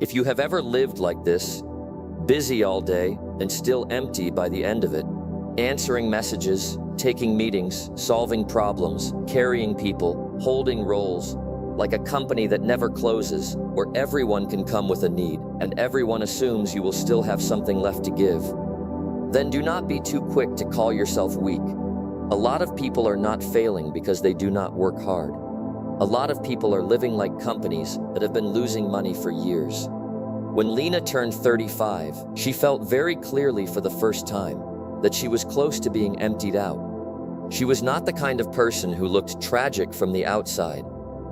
If you have ever lived like this, busy all day and still empty by the end of it, answering messages, taking meetings, solving problems, carrying people, holding roles, like a company that never closes, where everyone can come with a need and everyone assumes you will still have something left to give, then do not be too quick to call yourself weak. A lot of people are not failing because they do not work hard. A lot of people are living like companies that have been losing money for years. When Lena turned 35, she felt very clearly for the first time that she was close to being emptied out. She was not the kind of person who looked tragic from the outside.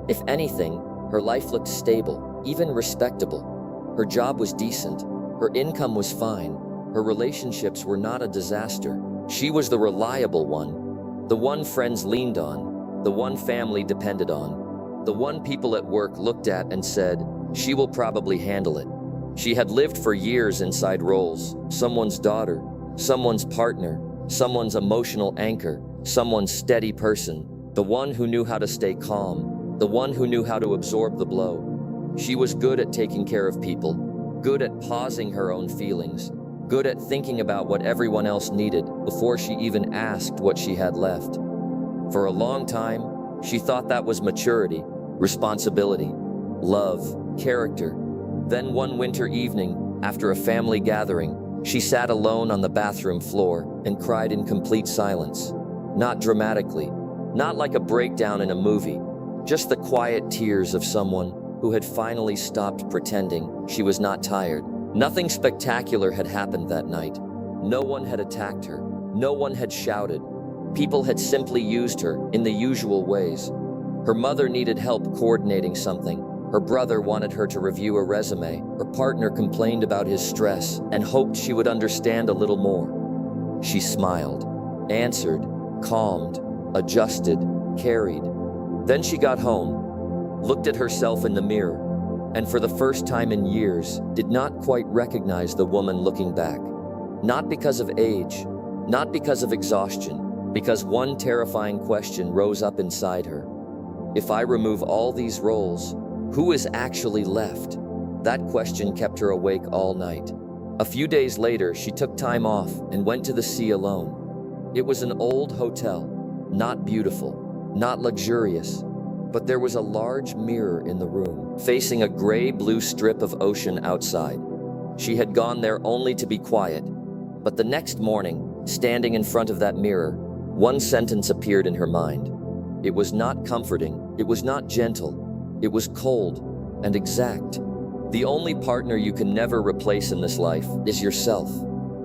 If anything, her life looked stable, even respectable. Her job was decent, her income was fine, her relationships were not a disaster. She was the reliable one, the one friends leaned on, the one family depended on, the one people at work looked at and said, "She will probably handle it." She had lived for years inside roles, someone's daughter, someone's partner, someone's emotional anchor, someone's steady person, the one who knew how to stay calm, the one who knew how to absorb the blow. She was good at taking care of people, good at pausing her own feelings, good at thinking about what everyone else needed before she even asked what she had left. For a long time, she thought that was maturity, responsibility, love, character. Then one winter evening, after a family gathering, she sat alone on the bathroom floor and cried in complete silence. Not dramatically, not like a breakdown in a movie, just the quiet tears of someone who had finally stopped pretending she was not tired. Nothing spectacular had happened that night. No one had attacked her. No one had shouted. People had simply used her in the usual ways. Her mother needed help coordinating something. Her brother wanted her to review a resume. Her partner complained about his stress and hoped she would understand a little more. She smiled, answered, calmed, adjusted, carried. Then she got home, looked at herself in the mirror, and for the first time in years, did not quite recognize the woman looking back. Not because of age, not because of exhaustion, because one terrifying question rose up inside her. If I remove all these roles, who is actually left? That question kept her awake all night. A few days later, she took time off and went to the sea alone. It was an old hotel, not beautiful, not luxurious, but there was a large mirror in the room, facing a gray-blue strip of ocean outside. She had gone there only to be quiet, but the next morning, standing in front of that mirror, one sentence appeared in her mind. It was not comforting, it was not gentle, it was cold and exact. The only partner you can never replace in this life is yourself.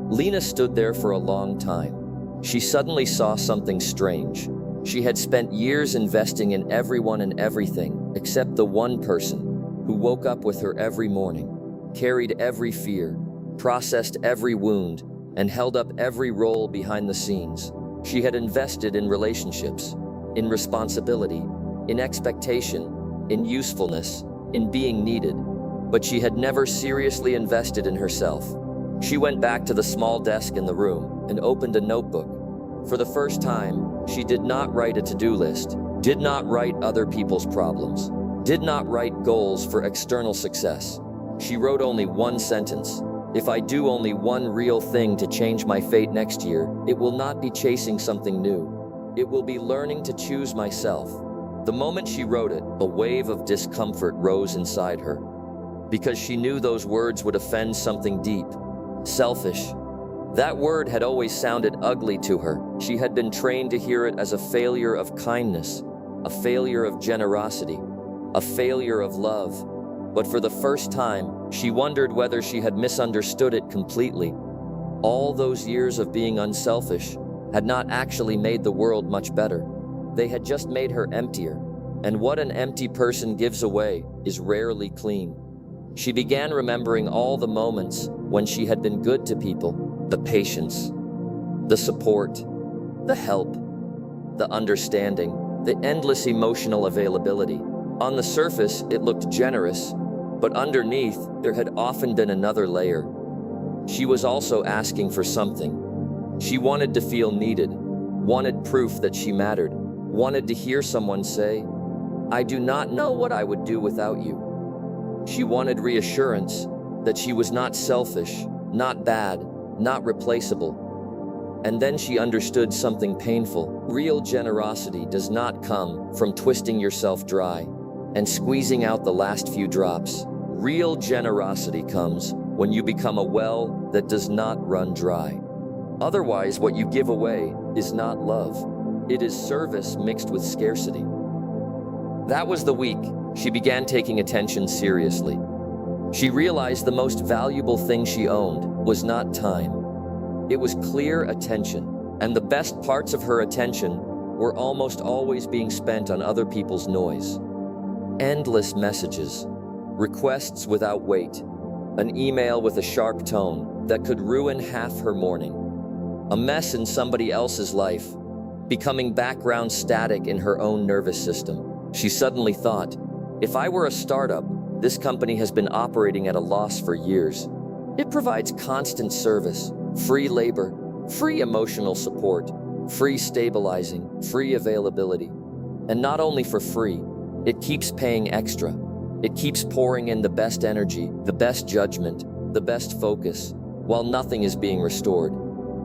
Lena stood there for a long time. She suddenly saw something strange. She had spent years investing in everyone and everything except the one person who woke up with her every morning, carried every fear, processed every wound, and held up every role behind the scenes. She had invested in relationships, in responsibility, in expectation, in usefulness, in being needed, but she had never seriously invested in herself. She went back to the small desk in the room and opened a notebook. For the first time, she did not write a to-do list, did not write other people's problems, did not write goals for external success. She wrote only one sentence. If I do only one real thing to change my fate next year, it will not be chasing something new. It will be learning to choose myself. The moment she wrote it, a wave of discomfort rose inside her, because she knew those words would offend something deep. Selfish. That word had always sounded ugly to her. She had been trained to hear it as a failure of kindness, a failure of generosity, a failure of love. But for the first time, she wondered whether she had misunderstood it completely. All those years of being unselfish had not actually made the world much better. They had just made her emptier, and what an empty person gives away is rarely clean. She began remembering all the moments when she had been good to people, the patience, the support, the help, the understanding, the endless emotional availability. On the surface, it looked generous, but underneath, there had often been another layer. She was also asking for something. She wanted to feel needed, wanted proof that she mattered, wanted to hear someone say, "I do not know what I would do without you." She wanted reassurance that she was not selfish, not bad, not replaceable. And then she understood something painful. Real generosity does not come from twisting yourself dry and squeezing out the last few drops. Real generosity comes when you become a well that does not run dry. Otherwise, what you give away is not love. It is service mixed with scarcity. That was the week she began taking attention seriously. She realized the most valuable thing she owned was not time. It was clear attention, and the best parts of her attention were almost always being spent on other people's noise. Endless messages, requests without weight, an email with a sharp tone that could ruin half her morning, a mess in somebody else's life, becoming background static in her own nervous system. She suddenly thought, if I were a startup, this company has been operating at a loss for years. It provides constant service, free labor, free emotional support, free stabilizing, free availability. And not only for free, it keeps paying extra. It keeps pouring in the best energy, the best judgment, the best focus, while nothing is being restored.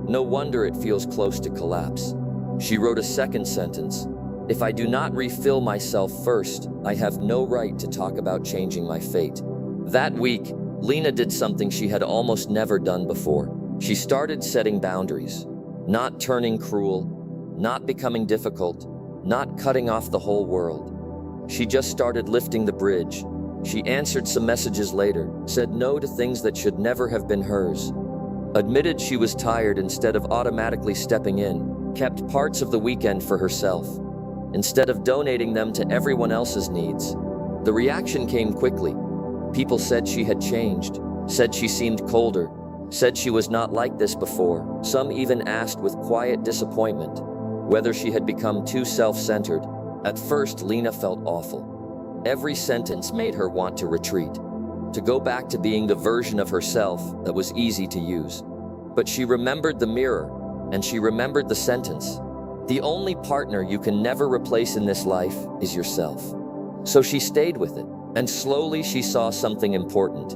No wonder it feels close to collapse. She wrote a second sentence. If I do not refill myself first, I have no right to talk about changing my fate. That week, Lena did something she had almost never done before. She started setting boundaries, not turning cruel, not becoming difficult, not cutting off the whole world. She just started lifting the bridge. She answered some messages later, said no to things that should never have been hers, admitted she was tired instead of automatically stepping in, kept parts of the weekend for herself, instead of donating them to everyone else's needs. The reaction came quickly. People said she had changed, said she seemed colder, said she was not like this before. Some even asked with quiet disappointment whether she had become too self-centered. At first, Lena felt awful. Every sentence made her want to retreat, to go back to being the version of herself that was easy to use. But she remembered the mirror, and she remembered the sentence. The only partner you can never replace in this life is yourself. So she stayed with it, and slowly she saw something important.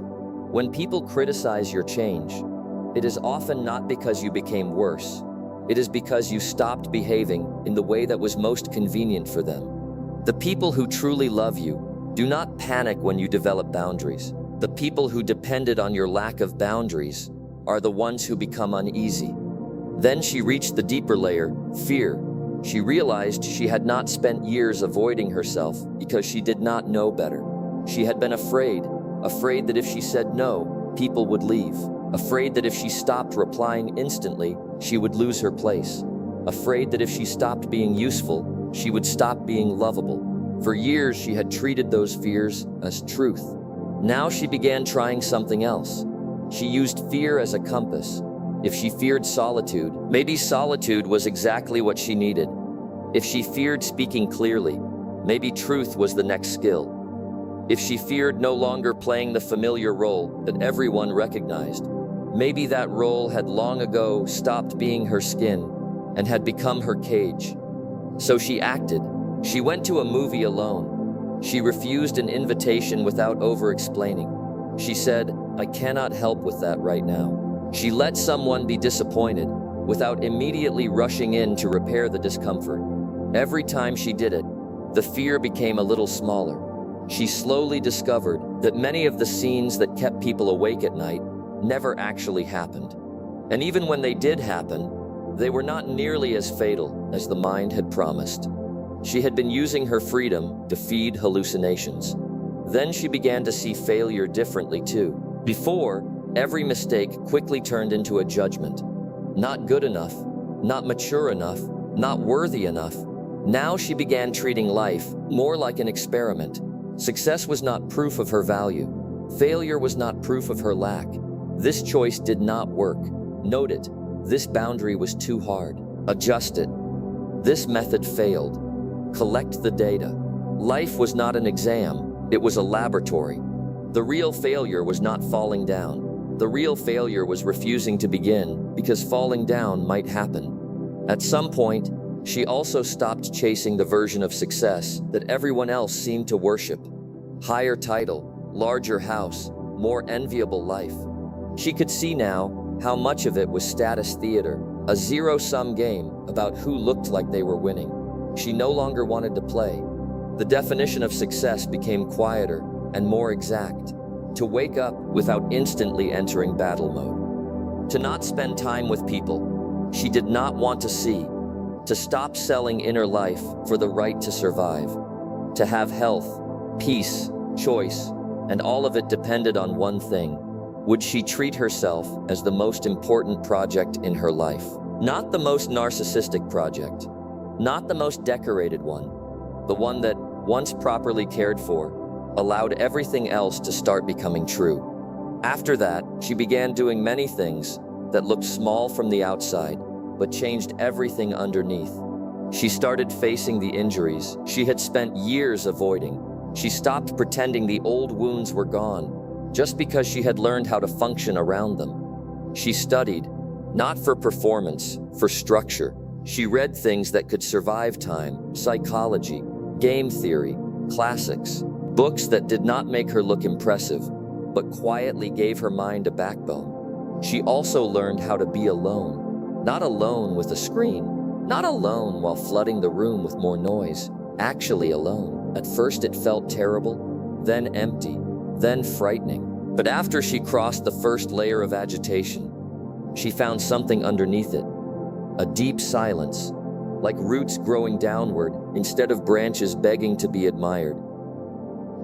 When people criticize your change, it is often not because you became worse. It is because you stopped behaving in the way that was most convenient for them. The people who truly love you do not panic when you develop boundaries. The people who depended on your lack of boundaries are the ones who become uneasy. Then she reached the deeper layer, fear. She realized she had not spent years avoiding herself because she did not know better. She had been afraid that if she said no, people would leave. Afraid that if she stopped replying instantly, she would lose her place. Afraid that if she stopped being useful, she would stop being lovable. For years, she had treated those fears as truth. Now she began trying something else. She used fear as a compass. If she feared solitude, maybe solitude was exactly what she needed. If she feared speaking clearly, maybe truth was the next skill. If she feared no longer playing the familiar role that everyone recognized, maybe that role had long ago stopped being her skin and had become her cage. So she acted. She went to a movie alone. She refused an invitation without over-explaining. She said, "I cannot help with that right now." She let someone be disappointed without immediately rushing in to repair the discomfort. Every time she did it, the fear became a little smaller. She slowly discovered that many of the scenes that kept people awake at night never actually happened. And even when they did happen, they were not nearly as fatal as the mind had promised. She had been using her freedom to feed hallucinations. Then she began to see failure differently too. Before, every mistake quickly turned into a judgment. Not good enough, not mature enough, not worthy enough. Now she began treating life more like an experiment. Success was not proof of her value. Failure was not proof of her lack. This choice did not work. Note it. This boundary was too hard. Adjust it. This method failed. Collect the data. Life was not an exam. It was a laboratory. The real failure was not falling down. The real failure was refusing to begin because falling down might happen. At some point, she also stopped chasing the version of success that everyone else seemed to worship. Higher title, larger house, more enviable life. She could see now how much of it was status theater, a zero-sum game about who looked like they were winning. She no longer wanted to play. The definition of success became quieter and more exact. To wake up without instantly entering battle mode. To not spend time with people she did not want to see. To stop selling inner life for the right to survive. To have health, peace, choice, and all of it depended on one thing. Would she treat herself as the most important project in her life? Not the most narcissistic project. Not the most decorated one. The one that, once properly cared for, allowed everything else to start becoming true. After that, she began doing many things that looked small from the outside, but changed everything underneath. She started facing the injuries she had spent years avoiding. She stopped pretending the old wounds were gone, just because she had learned how to function around them. She studied, not for performance, for structure. She read things that could survive time, psychology, game theory, classics, books that did not make her look impressive, but quietly gave her mind a backbone. She also learned how to be alone. Not alone with a screen, not alone while flooding the room with more noise, actually alone. At first it felt terrible, then empty, then frightening. But after she crossed the first layer of agitation, she found something underneath it. A deep silence, like roots growing downward instead of branches begging to be admired.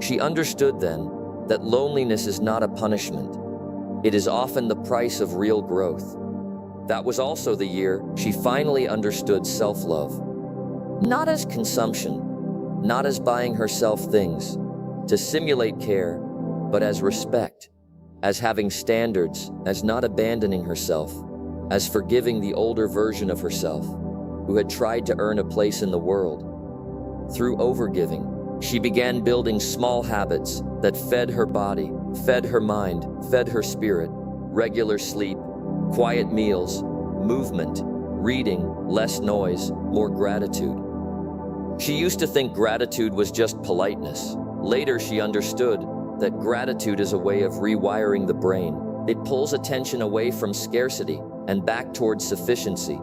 She understood then that loneliness is not a punishment. It is often the price of real growth. That was also the year she finally understood self-love. Not as consumption, not as buying herself things to simulate care, but as respect, as having standards, as not abandoning herself, as forgiving the older version of herself who had tried to earn a place in the world. Through overgiving, she began building small habits that fed her body, fed her mind, fed her spirit. Regular sleep, quiet meals, movement, reading, less noise, more gratitude. She used to think gratitude was just politeness. Later she understood that gratitude is a way of rewiring the brain. It pulls attention away from scarcity and back towards sufficiency.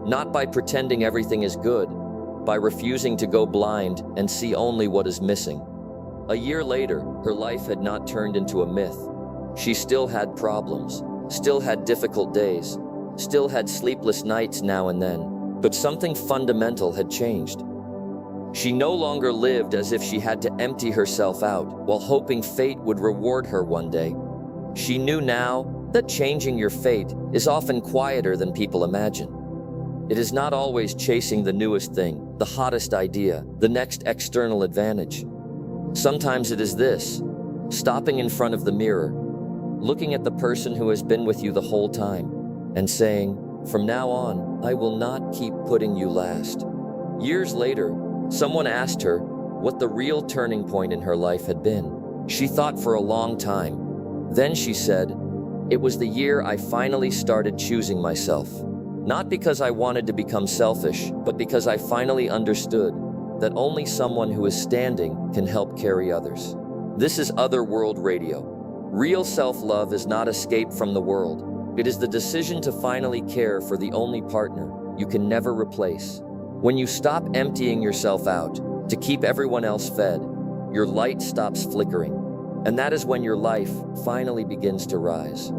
Not by pretending everything is good, by refusing to go blind and see only what is missing. A year later, her life had not turned into a myth. She still had problems, still had difficult days, still had sleepless nights now and then, but something fundamental had changed. She no longer lived as if she had to empty herself out while hoping fate would reward her one day. She knew now that changing your fate is often quieter than people imagine. It is not always chasing the newest thing, the hottest idea, the next external advantage. Sometimes it is this: stopping in front of the mirror, looking at the person who has been with you the whole time, and saying, "From now on, I will not keep putting you last." Years later, someone asked her what the real turning point in her life had been. She thought for a long time. Then she said, "It was the year I finally started choosing myself. Not because I wanted to become selfish, but because I finally understood that only someone who is standing can help carry others." This is Otherworld Radio. Real self-love is not escape from the world. It is the decision to finally care for the only partner you can never replace. When you stop emptying yourself out to keep everyone else fed, your light stops flickering. And that is when your life finally begins to rise.